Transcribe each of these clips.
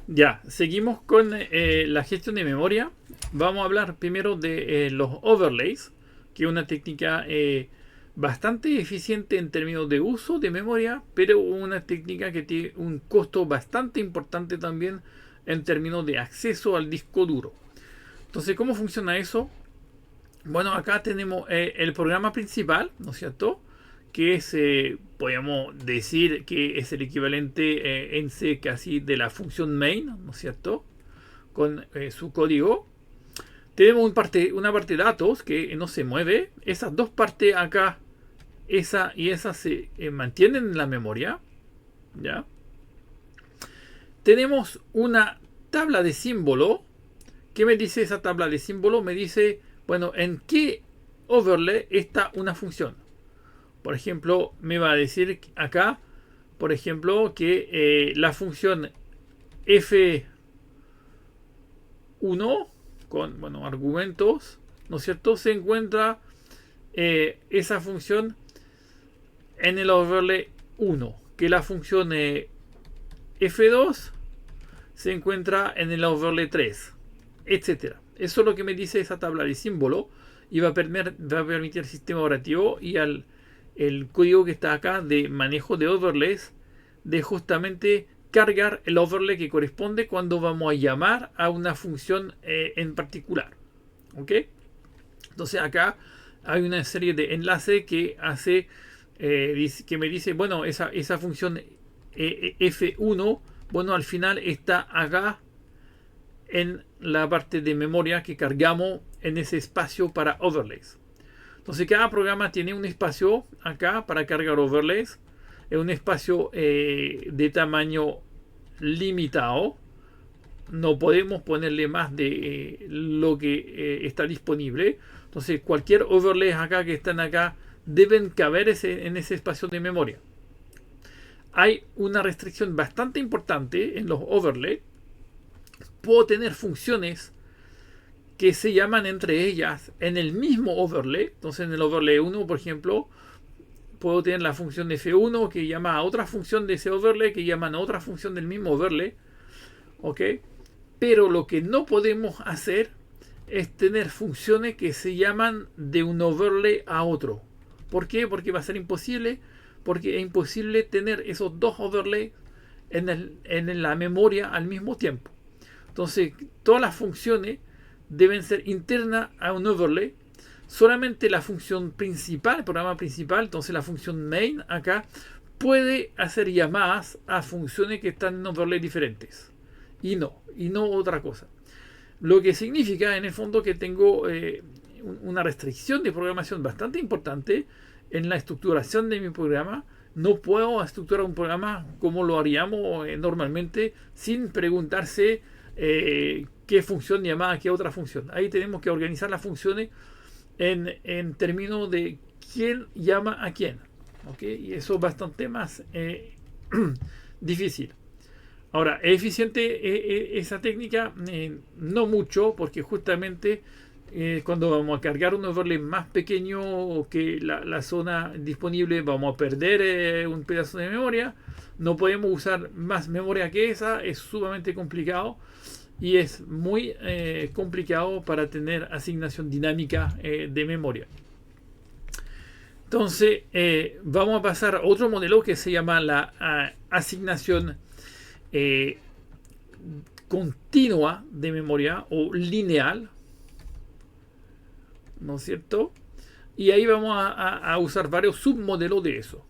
Ya, seguimos con la gestión de memoria. Vamos a hablar primero de los overlays, que es una técnica bastante eficiente en términos de uso de memoria, pero una técnica que tiene un costo bastante importante también en términos de acceso al disco duro. Entonces, ¿cómo funciona eso? Bueno, acá tenemos el programa principal, ¿no es cierto? Que es, podríamos decir que es el equivalente en C casi de la función main, ¿no es cierto? Con su código. Tenemos una parte de datos que no se mueve. Esas dos partes acá, esa y esa, se mantienen en la memoria. ¿Ya? Tenemos una tabla de símbolo. ¿Qué me dice esa tabla de símbolo? Me dice, bueno, en qué overlay está una función. Por ejemplo, me va a decir acá, por ejemplo, que la función f1 con, bueno, argumentos, ¿no es cierto? Se encuentra esa función en el overlay 1, que la función f2 se encuentra en el overlay 3, etcétera. Eso es lo que me dice esa tabla de símbolo y va a permitir al sistema operativo y al el código que está acá de manejo de overlays de justamente cargar el overlay que corresponde cuando vamos a llamar a una función en particular. ¿Ok? Entonces acá hay una serie de enlaces que hace que me dice, bueno, esa función F1, bueno, al final está acá en la parte de memoria que cargamos en ese espacio para overlays. Entonces cada programa tiene un espacio acá para cargar overlays. Es un espacio de tamaño limitado. No podemos ponerle más de lo que está disponible. Entonces cualquier overlay acá que están acá deben caber en ese espacio de memoria. Hay una restricción bastante importante en los overlays. Puedo tener funciones que se llaman entre ellas en el mismo overlay. Entonces en el overlay 1, por ejemplo, puedo tener la función F1 que llama a otra función de ese overlay que llaman a otra función del mismo overlay. ¿Ok? Pero lo que no podemos hacer es tener funciones que se llaman de un overlay a otro. ¿Por qué? Porque va a ser imposible. Porque es imposible tener esos dos overlays en la memoria al mismo tiempo. Entonces, todas las funciones deben ser internas a un overlay. Solamente la función principal, el programa principal, entonces la función main acá, puede hacer llamadas a funciones que están en overlay diferentes. Y no otra cosa. Lo que significa en el fondo que tengo una restricción de programación bastante importante en la estructuración de mi programa. No puedo estructurar un programa como lo haríamos normalmente sin preguntarse qué función llamada a qué otra función. Ahí tenemos que organizar las funciones en términos de quién llama a quién. ¿Okay? Y eso es bastante más difícil. Ahora, ¿es eficiente esa técnica? No mucho, porque justamente cuando vamos a cargar un overlay más pequeño que la zona disponible, vamos a perder un pedazo de memoria. No podemos usar más memoria que esa, es sumamente complicado y es muy complicado para tener asignación dinámica de memoria. Entonces, vamos a pasar a otro modelo que se llama la asignación continua de memoria o lineal, ¿no es cierto? Y ahí vamos a usar varios submodelos de eso.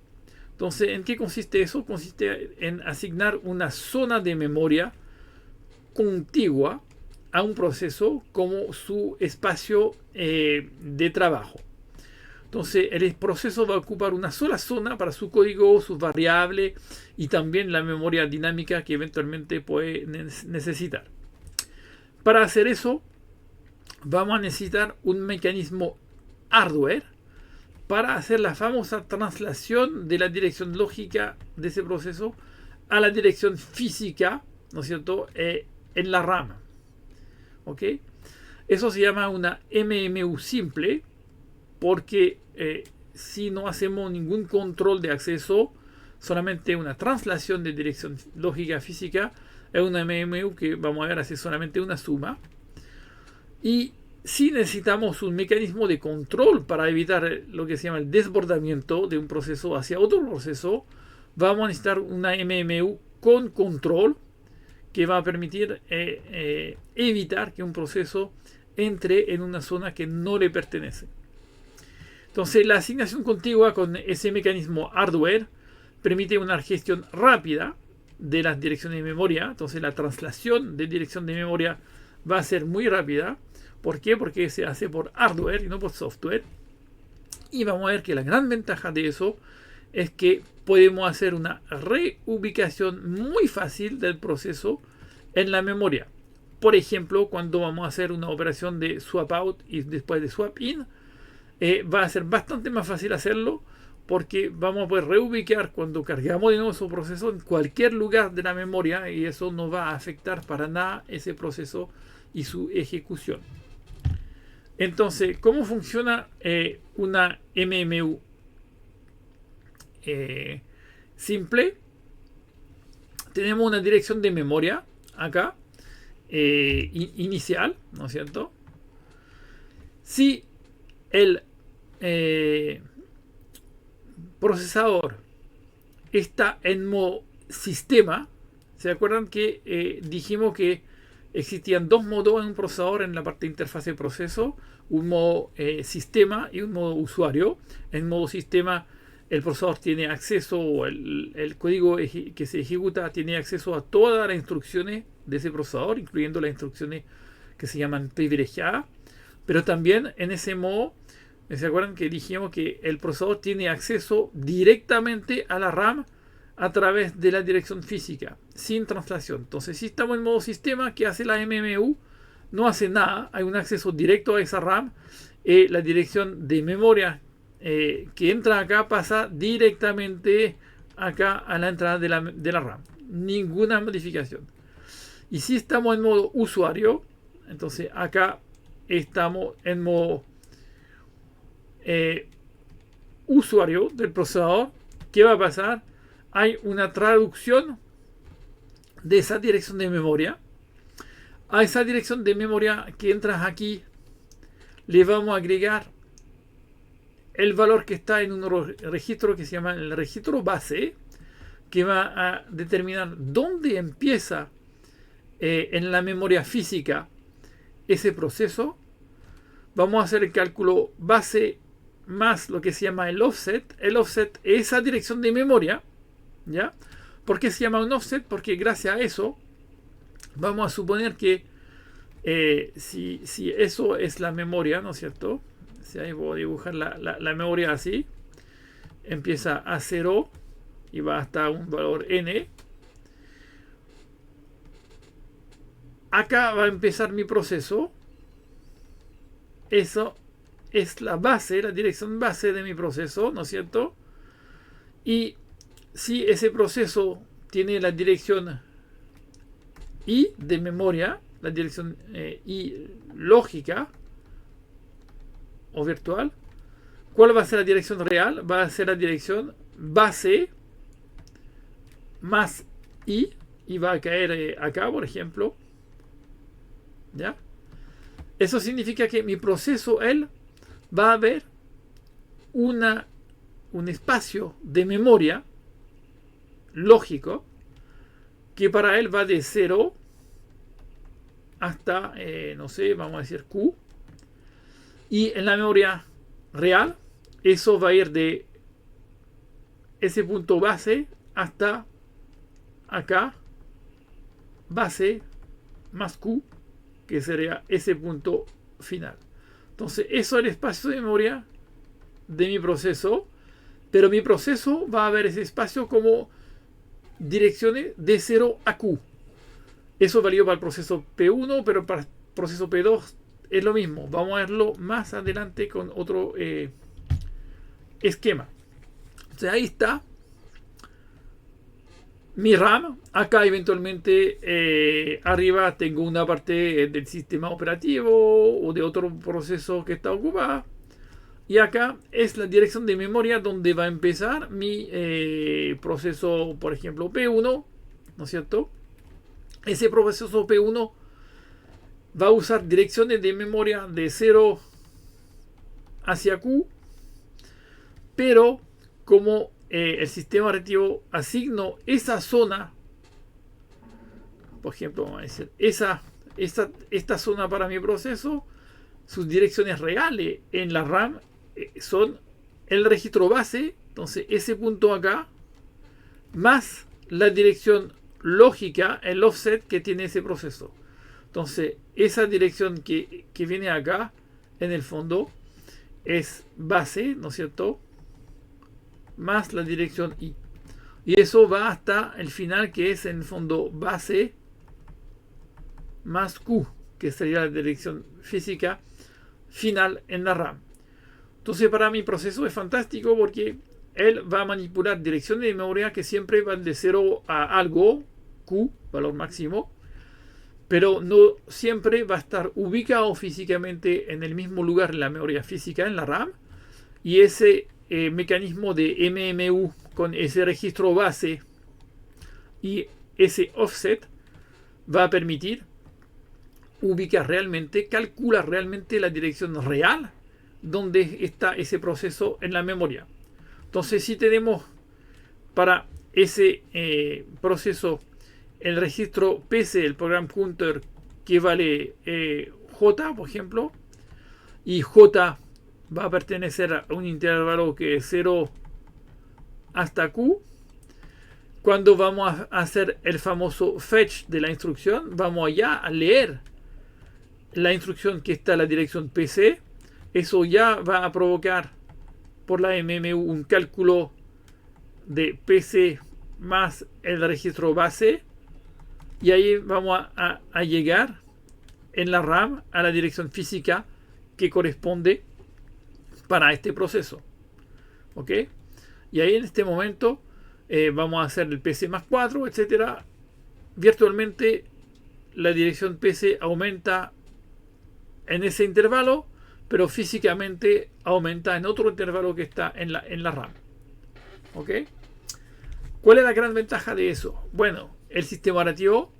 Entonces, ¿en qué consiste eso? Consiste en asignar una zona de memoria contigua a un proceso como su espacio de trabajo. Entonces el proceso va a ocupar una sola zona para su código, sus variables y también la memoria dinámica que eventualmente puede necesitar. Para hacer eso vamos a necesitar un mecanismo hardware para hacer la famosa traslación de la dirección lógica de ese proceso a la dirección física, ¿no es cierto?, en la RAM. ¿Ok? Eso se llama una MMU simple porque si no hacemos ningún control de acceso, solamente una traslación de dirección lógica física, es una MMU que vamos a ver hace solamente una suma. Y si necesitamos un mecanismo de control para evitar lo que se llama el desbordamiento de un proceso hacia otro proceso, vamos a necesitar una MMU con control que va a permitir evitar que un proceso entre en una zona que no le pertenece. Entonces, la asignación contigua con ese mecanismo hardware permite una gestión rápida de las direcciones de memoria. Entonces, la traslación de dirección de memoria va a ser muy rápida. ¿Por qué? Porque se hace por hardware y no por software. Y vamos a ver que la gran ventaja de eso es que podemos hacer una reubicación muy fácil del proceso en la memoria. Por ejemplo, cuando vamos a hacer una operación de swap out y después de swap in, va a ser bastante más fácil hacerlo porque vamos a poder reubicar cuando cargamos de nuevo su proceso en cualquier lugar de la memoria y eso no va a afectar para nada ese proceso y su ejecución. Entonces, ¿cómo funciona una MMU simple? Tenemos una dirección de memoria acá, inicial, ¿no es cierto? Si el procesador está en modo sistema, ¿se acuerdan que dijimos que existían dos modos en un procesador en la parte de interfaz de proceso? Un modo sistema y un modo usuario. En modo sistema el procesador tiene acceso, o el código que se ejecuta tiene acceso a todas las instrucciones de ese procesador, incluyendo las instrucciones que se llaman privilegiadas. Pero también en ese modo, ¿se acuerdan que dijimos que el procesador tiene acceso directamente a la RAM a través de la dirección física, sin traslación? Entonces, si estamos en modo sistema, ¿qué hace la MMU? No hace nada, hay un acceso directo a esa RAM. La dirección de memoria que entra acá pasa directamente acá a la entrada de la RAM. Ninguna modificación. Y si estamos en modo usuario, entonces acá estamos en modo usuario del procesador. ¿Qué va a pasar? Hay una traducción de esa dirección de memoria. A esa dirección de memoria que entras aquí le vamos a agregar el valor que está en un registro que se llama el registro base, que va a determinar dónde empieza en la memoria física ese proceso. Vamos a hacer el cálculo base más lo que se llama el offset. El offset es esa dirección de memoria, ¿ya? ¿Por qué se llama un offset? Porque gracias a eso vamos a suponer que si eso es la memoria, ¿no es cierto? Si ahí voy a dibujar la memoria así, empieza a 0 y va hasta un valor n. Acá va a empezar mi proceso. Eso es la base, la dirección base de mi proceso, ¿no es cierto? Y si ese proceso tiene la dirección I de memoria, la dirección I lógica o virtual, ¿cuál va a ser la dirección real? Va a ser la dirección base más I y va a caer acá, por ejemplo. ¿Ya? Eso significa que mi proceso, él, va a haber un espacio de memoria lógico que para él va de 0 hasta, no sé, vamos a decir Q. Y en la memoria real, eso va a ir de ese punto base hasta acá, base más Q, que sería ese punto final. Entonces, eso es el espacio de memoria de mi proceso, pero mi proceso va a ver ese espacio como direcciones de 0 a Q. Eso es válido para el proceso P1, pero para el proceso P2 es lo mismo. Vamos a verlo más adelante con otro esquema. Entonces, ahí está mi RAM. Acá eventualmente arriba tengo una parte del sistema operativo o de otro proceso que está ocupada. Y acá es la dirección de memoria donde va a empezar mi proceso, por ejemplo, P1, ¿no es cierto? ese proceso P1 va a usar direcciones de memoria de 0 hacia Q, pero como el sistema operativo asignó esa zona, por ejemplo, vamos a decir, esta zona para mi proceso, sus direcciones reales en la RAM son el registro base, entonces ese punto acá, más la dirección lógica, el offset que tiene ese proceso. Entonces, esa dirección que viene acá, en el fondo, es base, ¿no es cierto? Más la dirección I. Y eso va hasta el final, que es en el fondo base más Q, que sería la dirección física final en la RAM. Entonces, para mi proceso es fantástico porque él va a manipular direcciones de memoria que siempre van de 0 a algo, Q, valor máximo, pero no siempre va a estar ubicado físicamente en el mismo lugar en la memoria física, en la RAM, y ese mecanismo de MMU con ese registro base y ese offset va a permitir ubicar realmente, calcular realmente la dirección real donde está ese proceso en la memoria. Entonces, si tenemos para ese proceso el registro PC, el program counter, que vale J, por ejemplo, y J va a pertenecer a un intervalo que es 0 hasta Q. Cuando vamos a hacer el famoso fetch de la instrucción, vamos allá a leer la instrucción que está en la dirección PC. Eso ya va a provocar por la MMU un cálculo de PC más el registro base, y ahí vamos a llegar en la RAM a la dirección física que corresponde para este proceso. ¿Ok? Y ahí en este momento vamos a hacer el PC más 4, etcétera. Virtualmente la dirección PC aumenta en ese intervalo, pero físicamente aumenta en otro intervalo que está en la RAM. ¿Ok? ¿Cuál es la gran ventaja de eso? Bueno, el sistema operativo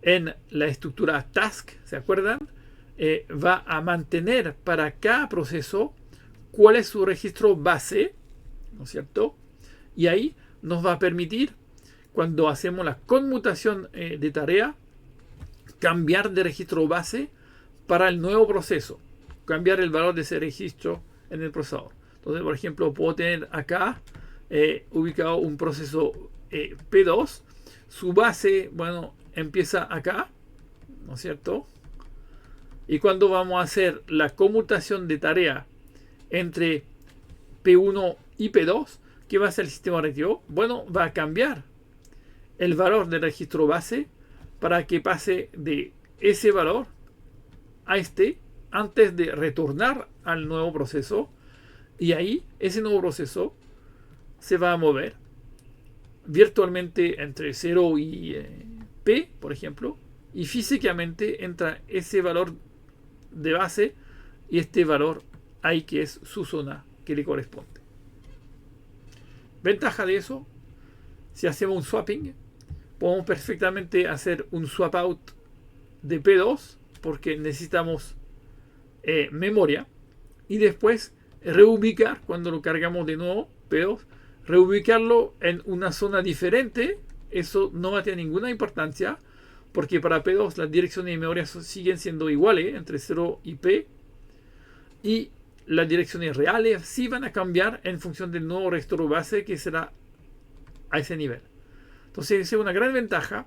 en la estructura task, ¿se acuerdan? Va a mantener para cada proceso cuál es su registro base, ¿no es cierto? Y ahí nos va a permitir, cuando hacemos la conmutación de tarea, cambiar de registro base para el nuevo proceso, cambiar el valor de ese registro en el procesador. Entonces, por ejemplo, puedo tener acá ubicado un proceso P2, su base, bueno, empieza acá, ¿no es cierto? Y cuando vamos a hacer la conmutación de tarea entre P1 y P2, ¿qué va a hacer el sistema operativo? Bueno, va a cambiar el valor del registro base para que pase de ese valor a este antes de retornar al nuevo proceso, y ahí ese nuevo proceso se va a mover virtualmente entre 0 y P, por ejemplo, y físicamente entra ese valor de base y este valor ahí que es su zona que le corresponde. Ventaja de eso: si hacemos un swapping, podemos perfectamente hacer un swap out de P2 porque necesitamos memoria, y después reubicar, cuando lo cargamos de nuevo P2, reubicarlo en una zona diferente. Eso no va a tener ninguna importancia porque para P2 las direcciones de memoria siguen siendo iguales entre 0 y P, y las direcciones reales sí van a cambiar en función del nuevo registro base que será a ese nivel. Entonces, esa es una gran ventaja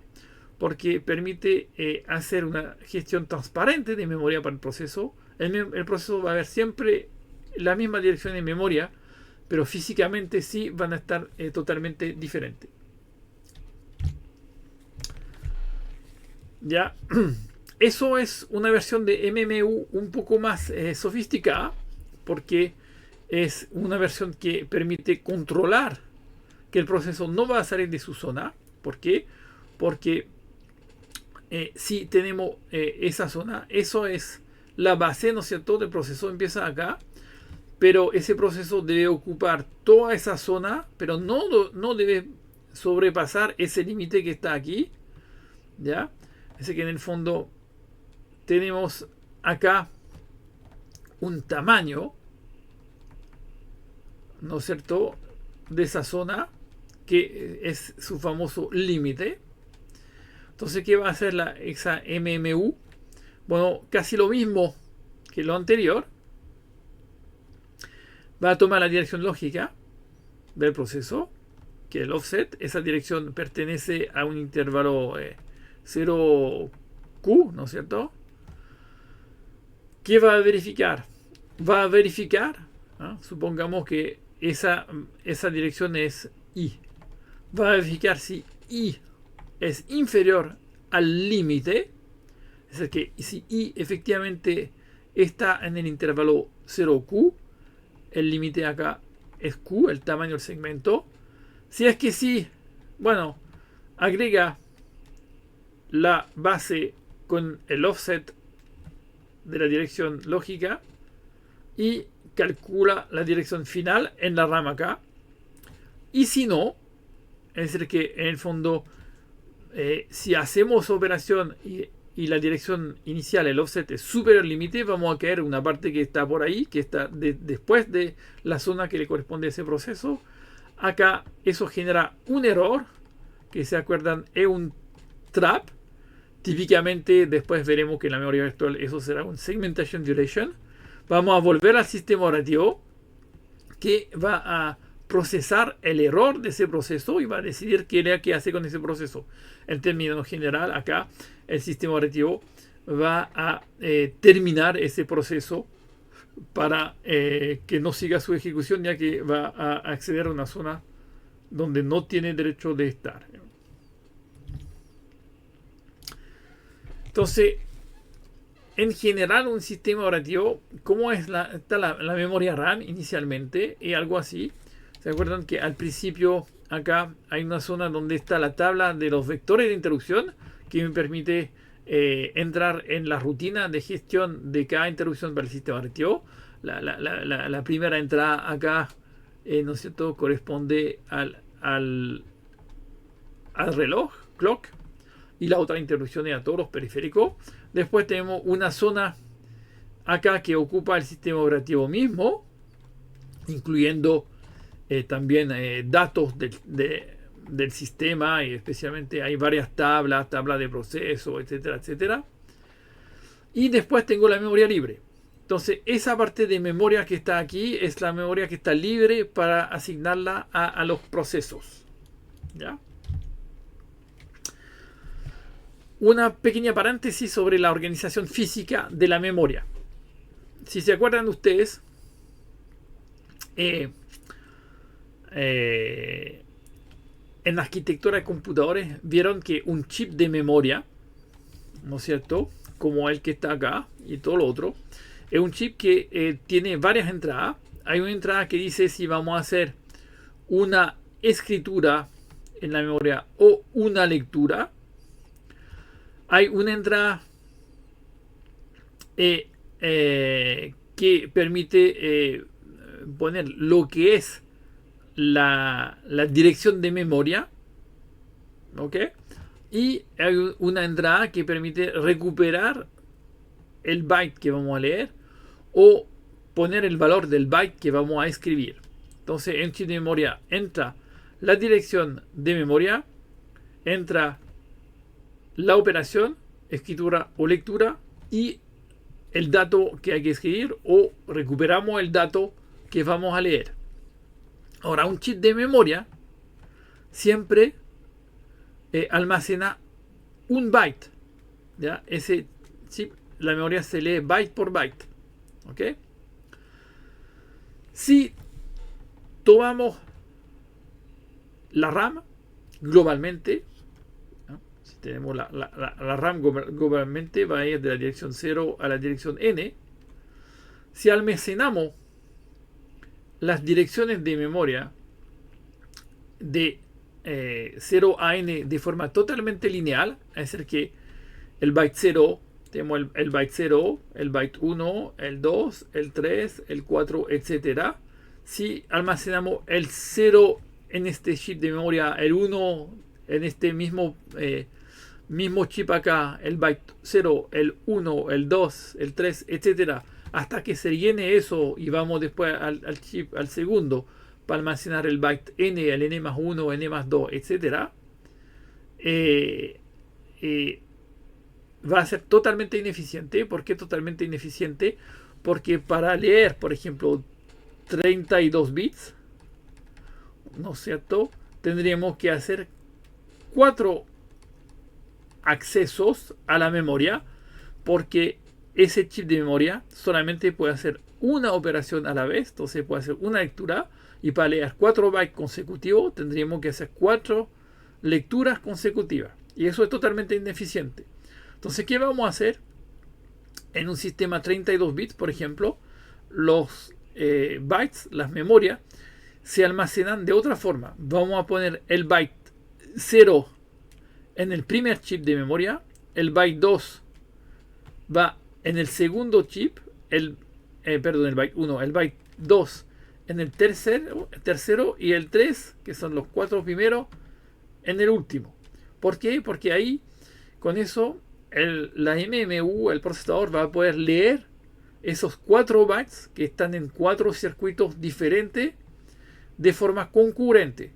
porque permite hacer una gestión transparente de memoria para el proceso. El proceso va a haber siempre la misma dirección de memoria, pero físicamente sí van a estar totalmente diferentes. Ya, eso es una versión de MMU un poco más sofisticada, porque es una versión que permite controlar que el proceso no va a salir de su zona. ¿Por qué? Porque si tenemos esa zona, eso es la base, ¿no es cierto?, del proceso. Empieza acá, pero ese proceso debe ocupar toda esa zona, pero no debe sobrepasar ese límite que está aquí, ¿ya? Es que en el fondo tenemos acá un tamaño, ¿no es cierto?, de esa zona que es su famoso límite. Entonces, ¿qué va a hacer esa MMU? Bueno, casi lo mismo que lo anterior. Va a tomar la dirección lógica del proceso, que el offset. Esa dirección pertenece a un intervalo 0Q, ¿no es cierto? ¿Qué va a verificar? Va a verificar, ¿no? Supongamos que esa dirección es I. Va a verificar si I es inferior al límite. Es decir, que si I efectivamente está en el intervalo 0Q, el límite acá es Q, el tamaño del segmento. Si es que sí, bueno, agrega la base con el offset de la dirección lógica y calcula la dirección final en la RAM acá. Y si no, es decir, que en el fondo, si hacemos operación y la dirección inicial, el offset, es superior al límite, vamos a caer una parte que está por ahí, que está después de la zona que le corresponde a ese proceso. Acá eso genera un error, que se acuerdan es un trap. Típicamente después veremos que en la memoria virtual eso será un segmentation violation. Vamos a volver al sistema operativo que va a procesar el error de ese proceso y va a decidir qué hace con ese proceso. En términos general, acá el sistema operativo va a terminar ese proceso para que no siga su ejecución, ya que va a acceder a una zona donde no tiene derecho de estar. Entonces, en general, un sistema operativo, ¿cómo está la memoria RAM inicialmente? Y algo así. ¿Se acuerdan que al principio acá hay una zona donde está la tabla de los vectores de interrupción que me permite entrar en la rutina de gestión de cada interrupción para el sistema operativo? La primera entrada acá, ¿no es cierto?, corresponde al reloj, clock, y la otra interrupción es a todos los periféricos. Después tenemos una zona acá que ocupa el sistema operativo mismo, incluyendo también datos del sistema, y especialmente hay varias tablas de proceso, etcétera, etcétera. Y después tengo la memoria libre. Entonces, esa parte de memoria que está aquí es la memoria que está libre para asignarla a los procesos. ¿Ya? Una pequeña paréntesis sobre la organización física de la memoria. Si se acuerdan ustedes, en la arquitectura de computadores vieron que un chip de memoria, ¿no es cierto?, como el que está acá y todo lo otro, es un chip que tiene varias entradas. Hay una entrada que dice si vamos a hacer una escritura en la memoria o una lectura. Hay una entrada que permite poner lo que es la dirección de memoria, ¿ok? Y hay una entrada que permite recuperar el byte que vamos a leer o poner el valor del byte que vamos a escribir. Entonces, en chip de memoria entra la dirección de memoria, entra la operación, escritura o lectura, y el dato que hay que escribir, o recuperamos el dato que vamos a leer. Ahora, un chip de memoria siempre almacena un byte. ¿Ya? Ese chip, la memoria se lee byte por byte. ¿Ok? Si tomamos la RAM globalmente, si tenemos la RAM globalmente, va a ir de la dirección 0 a la dirección N. Si almacenamos las direcciones de memoria de 0 a N de forma totalmente lineal, es decir, que el byte 0, tenemos el byte 0, el byte 1, el 2, el 3, el 4, etc. Si almacenamos el 0 en este chip de memoria, el 1 en este mismo Mismo chip acá, el byte 0, el 1, el 2, el 3, etcétera, hasta que se llene eso y vamos después al chip, al segundo, para almacenar el byte n, el n más 1, n más 2, etcétera, eh, eh, va a ser totalmente ineficiente. ¿Por qué totalmente ineficiente? Porque para leer, por ejemplo, 32 bits, ¿no es cierto? Tendríamos que hacer 4 accesos a la memoria, porque ese chip de memoria solamente puede hacer una operación a la vez, entonces puede hacer una lectura, y para leer 4 bytes consecutivos tendríamos que hacer 4 lecturas consecutivas, y eso es totalmente ineficiente. Entonces, ¿qué vamos a hacer? En un sistema 32 bits, por ejemplo, los bytes, las memorias, se almacenan de otra forma. Vamos a poner el byte 0 en el primer chip de memoria, el byte 2 va en el segundo chip, el byte 1, el byte 2 en el tercero y el 3, que son los 4 primeros, en el último. ¿Por qué? Porque ahí, con eso, la MMU, el procesador, va a poder leer esos 4 bytes que están en 4 circuitos diferentes de forma concurrente.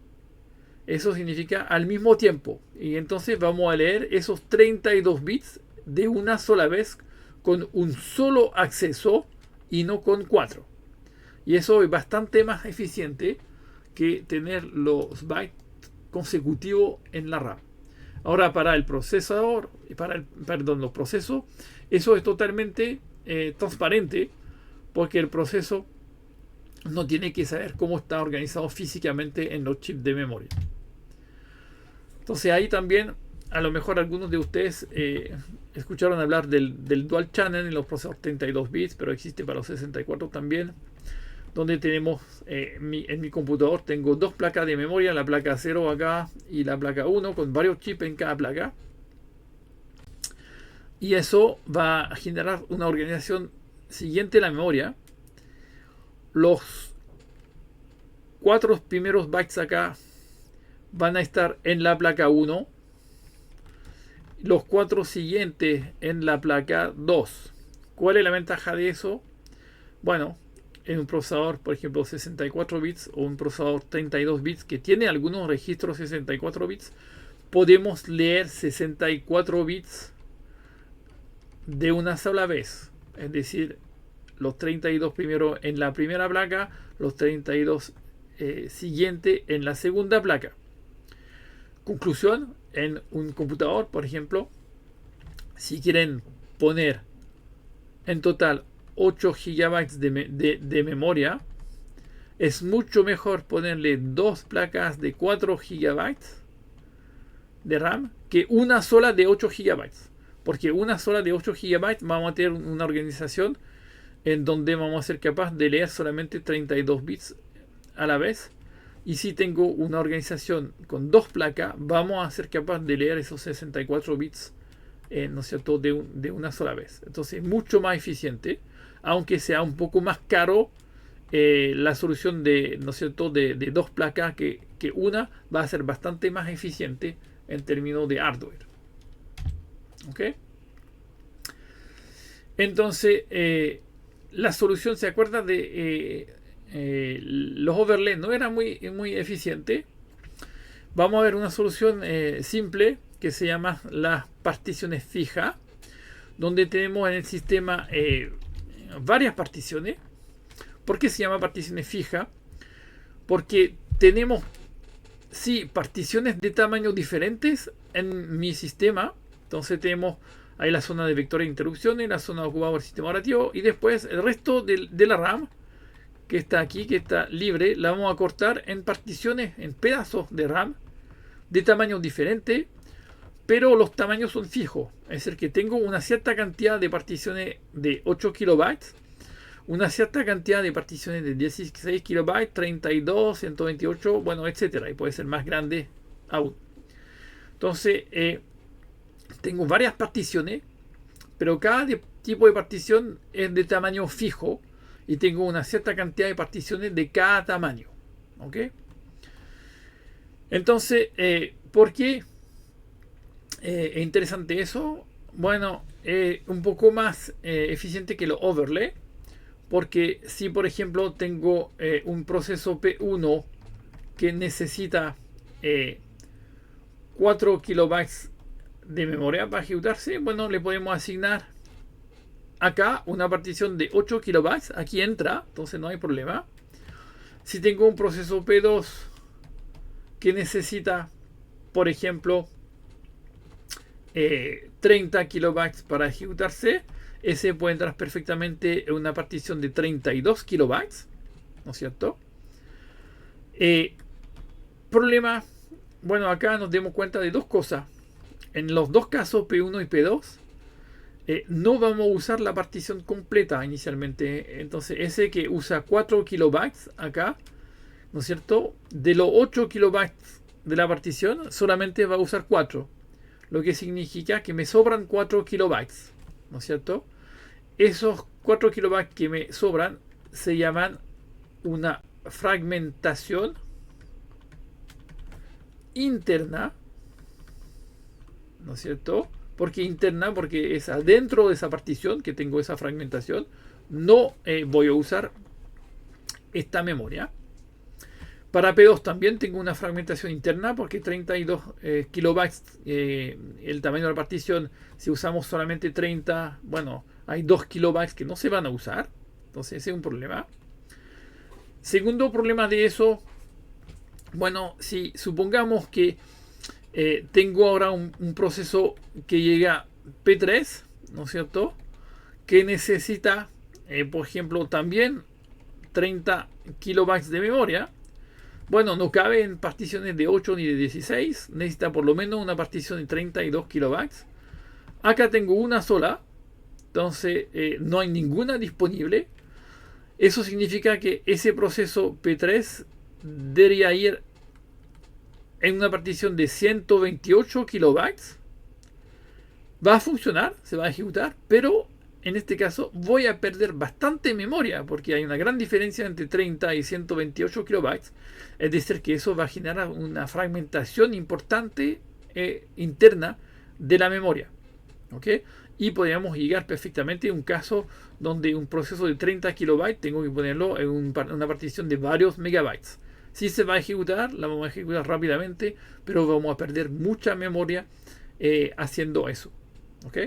Eso significa al mismo tiempo. Y entonces vamos a leer esos 32 bits de una sola vez con un solo acceso y no con 4. Y eso es bastante más eficiente que tener los bytes consecutivos en la RAM. Ahora, para el procesador, los procesos, eso es totalmente transparente, porque el proceso no tiene que saber cómo está organizado físicamente en los chips de memoria. Entonces ahí también, a lo mejor algunos de ustedes escucharon hablar del Dual Channel en los procesadores 32 bits, pero existe para los 64 también, donde tenemos, en mi computador tengo 2 placas de memoria, la placa 0 acá y la placa 1, con varios chips en cada placa. Y eso va a generar una organización siguiente a la memoria. Los 4 primeros bytes acá van a estar en la placa 1, los 4 siguientes en la placa 2. ¿Cuál es la ventaja de eso? Bueno, en un procesador, por ejemplo, 64 bits o un procesador 32 bits que tiene algunos registros 64 bits, podemos leer 64 bits de una sola vez. Es decir, los 32 primero en la primera placa, los 32 siguiente en la segunda placa. Conclusión, en un computador, por ejemplo, si quieren poner en total 8 GB de memoria, es mucho mejor ponerle 2 placas de 4 GB de RAM que una sola de 8 GB. Porque una sola de 8 GB vamos a tener una organización en donde vamos a ser capaz de leer solamente 32 bits a la vez. Y si tengo una organización con 2 placas, vamos a ser capaz de leer esos 64 bits, ¿no es cierto?, de una sola vez. Entonces, mucho más eficiente, aunque sea un poco más caro la solución ¿no es cierto?, de 2 placas, que una va a ser bastante más eficiente en términos de hardware. ¿Ok? Entonces, la solución, ¿se acuerda de los overlays? No era muy eficiente. Vamos a ver una solución simple que se llama las particiones fijas, donde tenemos en el sistema varias particiones. ¿Por qué se llama particiones fijas? Porque tenemos, sí, particiones de tamaños diferentes en mi sistema. Entonces tenemos ahí la zona de vectores de interrupciones, la zona ocupada por el sistema operativo, y después el resto de la RAM, que está aquí, que está libre, la vamos a cortar en particiones, en pedazos de RAM de tamaños diferentes, pero los tamaños son fijos. Es decir, que tengo una cierta cantidad de particiones de 8 kilobytes, una cierta cantidad de particiones de 16 kilobytes, 32, 128, bueno, etcétera, y puede ser más grande aún. Entonces, tengo varias particiones, pero cada tipo de partición es de tamaño fijo, y tengo una cierta cantidad de particiones de cada tamaño. ¿Ok? Entonces, ¿por qué Es interesante eso. Bueno, un poco más eficiente que los overlay. Porque si por ejemplo tengo un proceso P1 que necesita 4 kilobytes de memoria para ejecutarse, bueno, le podemos asignar acá una partición de 8 kilobytes. Aquí entra, entonces no hay problema. Si tengo un proceso P2 que necesita, por ejemplo, 30 kilobytes para ejecutarse, ese puede entrar perfectamente en una partición de 32 kilobytes, ¿no es cierto? Problema, bueno, acá nos demos cuenta de dos cosas. En los dos casos, P1 y P2, no vamos a usar la partición completa inicialmente. Entonces, ese que usa 4 kilobytes acá, ¿no es cierto? De los 8 kilobytes de la partición, solamente va a usar 4. Lo que significa que me sobran 4 kilobytes, ¿no es cierto? Esos 4 kilobytes que me sobran se llaman una fragmentación interna, ¿no es cierto? Porque interna, porque es adentro de esa partición que tengo esa fragmentación, no voy a usar esta memoria. Para P2 también tengo una fragmentación interna porque 32 kilobytes, el tamaño de la partición, si usamos solamente 30, bueno, hay 2 kilobytes que no se van a usar. Entonces ese es un problema. Segundo problema de eso, bueno, si supongamos que tengo ahora un proceso que llega P3, ¿no es cierto? Que necesita, por ejemplo, también 30 kilobytes de memoria. Bueno, no cabe en particiones de 8 ni de 16. Necesita por lo menos una partición de 32 kilobytes. Acá tengo una sola. Entonces no hay ninguna disponible. Eso significa que ese proceso P3 debería ir en una partición de 128 kilobytes. Va a funcionar, se va a ejecutar, pero en este caso voy a perder bastante memoria porque hay una gran diferencia entre 30 y 128 kilobytes. Es decir, que eso va a generar una fragmentación importante interna de la memoria. ¿Ok? Y podríamos llegar perfectamente a un caso donde un proceso de 30 kilobytes tengo que ponerlo en una partición de varios megabytes. Si se va a ejecutar, la vamos a ejecutar rápidamente, pero vamos a perder mucha memoria haciendo eso. ¿Ok?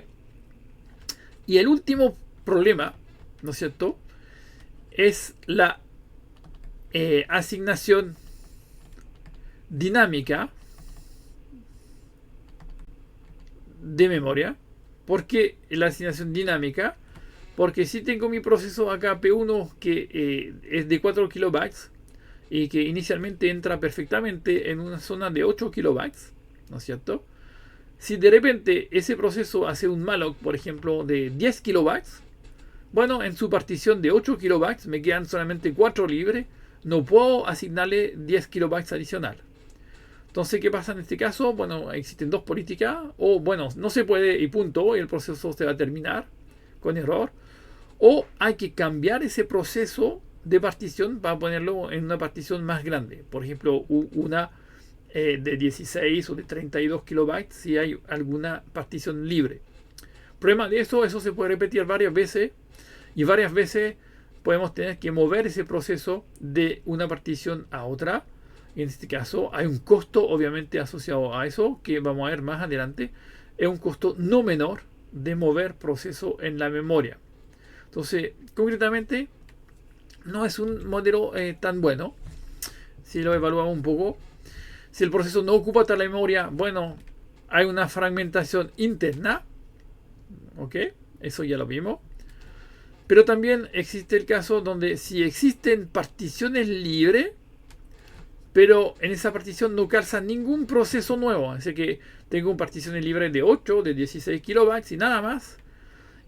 Y el último problema, ¿no es cierto?, es la asignación dinámica de memoria. ¿Por qué la asignación dinámica? Porque si tengo mi proceso acá P1 que es de 4 kilobytes y que inicialmente entra perfectamente en una zona de 8 kilobytes, ¿no es cierto? Si de repente ese proceso hace un malloc, por ejemplo, de 10 kilobytes, bueno, en su partición de 8 kilobytes me quedan solamente 4 libres, no puedo asignarle 10 kilobytes adicional. Entonces, ¿qué pasa en este caso? Bueno, existen dos políticas, o bueno, no se puede y punto, y el proceso se va a terminar con error, o hay que cambiar ese proceso de partición para ponerlo en una partición más grande, por ejemplo, una de 16 o de 32 kilobytes si hay alguna partición libre. Problema de eso se puede repetir varias veces y varias veces podemos tener que mover ese proceso de una partición a otra. Y en este caso hay un costo obviamente asociado a eso que vamos a ver más adelante. Es un costo no menor de mover proceso en la memoria. Entonces, concretamente, no es un modelo tan bueno si lo evaluamos un poco. Si el proceso no ocupa toda la memoria, bueno, hay una fragmentación interna. ¿Ok? Eso ya lo vimos. Pero también existe el caso donde si existen particiones libres, pero en esa partición no calza ningún proceso nuevo. Así que tengo particiones libres de 8, de 16 kilobytes y nada más.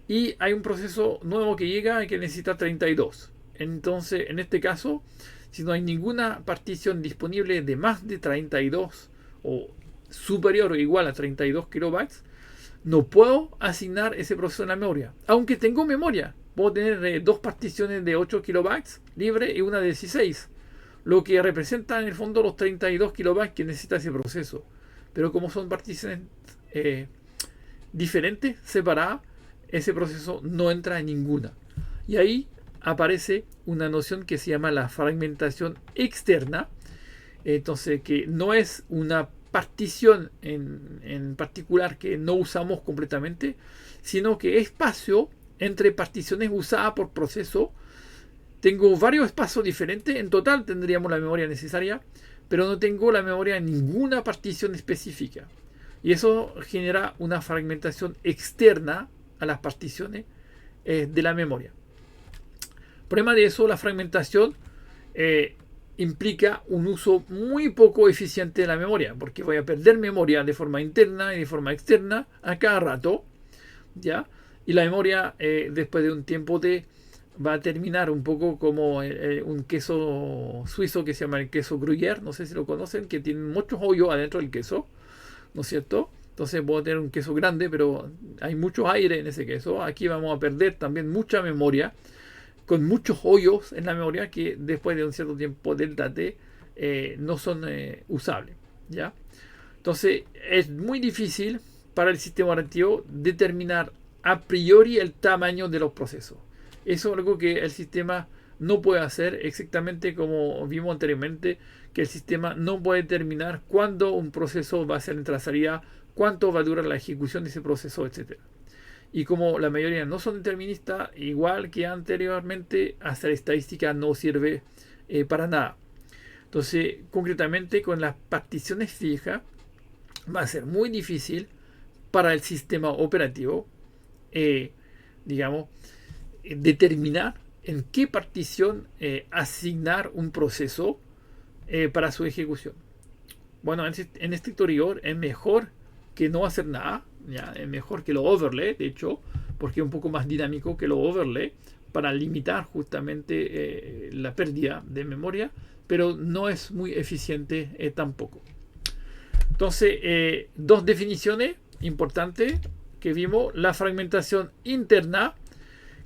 Y hay un proceso nuevo que llega y que necesita 32. Entonces, en este caso, si no hay ninguna partición disponible de más de 32 o superior o igual a 32 kilobytes, no puedo asignar ese proceso en la memoria. Aunque tengo memoria, puedo tener dos particiones de 8 kilobytes libre y una de 16. Lo que representa en el fondo los 32 kilobytes que necesita ese proceso. pero como son particiones diferentes, separadas, ese proceso no entra en ninguna. Y ahí aparece una noción que se llama la fragmentación externa. Entonces, que no es una partición en particular que no usamos completamente, sino que es espacio entre particiones usadas por proceso. Tengo varios espacios diferentes, en total tendríamos la memoria necesaria, pero no tengo la memoria en ninguna partición específica. Y eso genera una fragmentación externa a las particiones de la memoria. El problema de eso, la fragmentación, implica un uso muy poco eficiente de la memoria, porque voy a perder memoria de forma interna y de forma externa a cada rato, ¿ya? Y la memoria, después de un tiempo va a terminar un poco como un queso suizo que se llama el queso Gruyère, no sé si lo conocen, que tiene muchos hoyos adentro del queso, ¿no es cierto? Entonces puedo tener un queso grande, pero hay mucho aire en ese queso. Aquí vamos a perder también mucha memoria, con muchos hoyos en la memoria que después de un cierto tiempo delta T no son usables, ¿ya? Entonces es muy difícil para el sistema operativo determinar a priori el tamaño de los procesos. Eso es algo que el sistema no puede hacer, exactamente como vimos anteriormente, que el sistema no puede determinar cuándo un proceso va a ser entrada salida, cuánto va a durar la ejecución de ese proceso, etc. Y como la mayoría no son deterministas, igual que anteriormente, hacer estadística no sirve para nada. Entonces, concretamente con las particiones fijas, va a ser muy difícil para el sistema operativo, digamos, determinar en qué partición asignar un proceso para su ejecución. Bueno, en estricto rigor es mejor que no hacer nada, ¿ya? Es mejor que lo overlay, de hecho, porque es un poco más dinámico que lo overlay para limitar justamente la pérdida de memoria, pero no es muy eficiente tampoco. Entonces, dos definiciones importantes que vimos. La fragmentación interna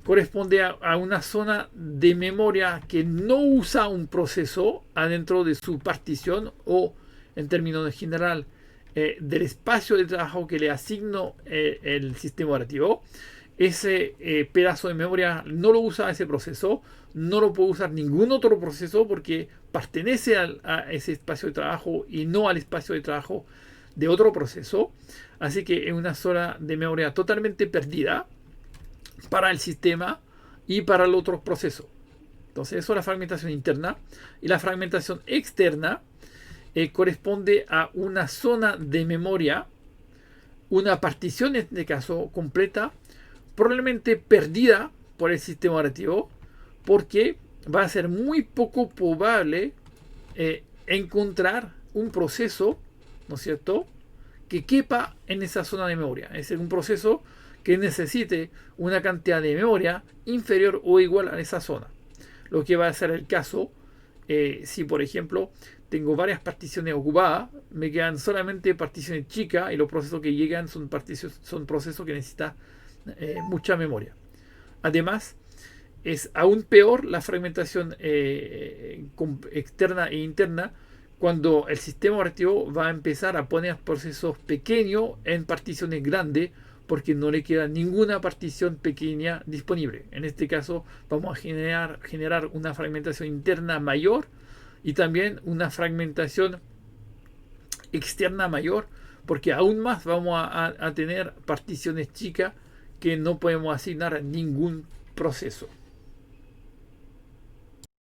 corresponde a una zona de memoria que no usa un proceso adentro de su partición, o en términos general del espacio de trabajo que le asigno el sistema operativo. Ese pedazo de memoria no lo usa ese proceso, no lo puede usar ningún otro proceso porque pertenece a ese espacio de trabajo y no al espacio de trabajo de otro proceso. Así que es una zona de memoria totalmente perdida para el sistema y para el otro proceso. Entonces eso es la fragmentación interna. Y la fragmentación externa corresponde a una zona de memoria, una partición en este caso completa, probablemente perdida por el sistema operativo, porque va a ser muy poco probable encontrar un proceso, ¿no es cierto?, que quepa en esa zona de memoria. Es decir, un proceso que necesite una cantidad de memoria inferior o igual a esa zona. Lo que va a ser el caso si, por ejemplo, tengo varias particiones ocupadas, me quedan solamente particiones chicas y los procesos que llegan son procesos que necesitan mucha memoria. Además, es aún peor la fragmentación externa e interna, cuando el sistema operativo va a empezar a poner procesos pequeños en particiones grandes porque no le queda ninguna partición pequeña disponible. En este caso vamos a generar una fragmentación interna mayor y también una fragmentación externa mayor, porque aún más vamos a tener particiones chicas que no podemos asignar a ningún proceso.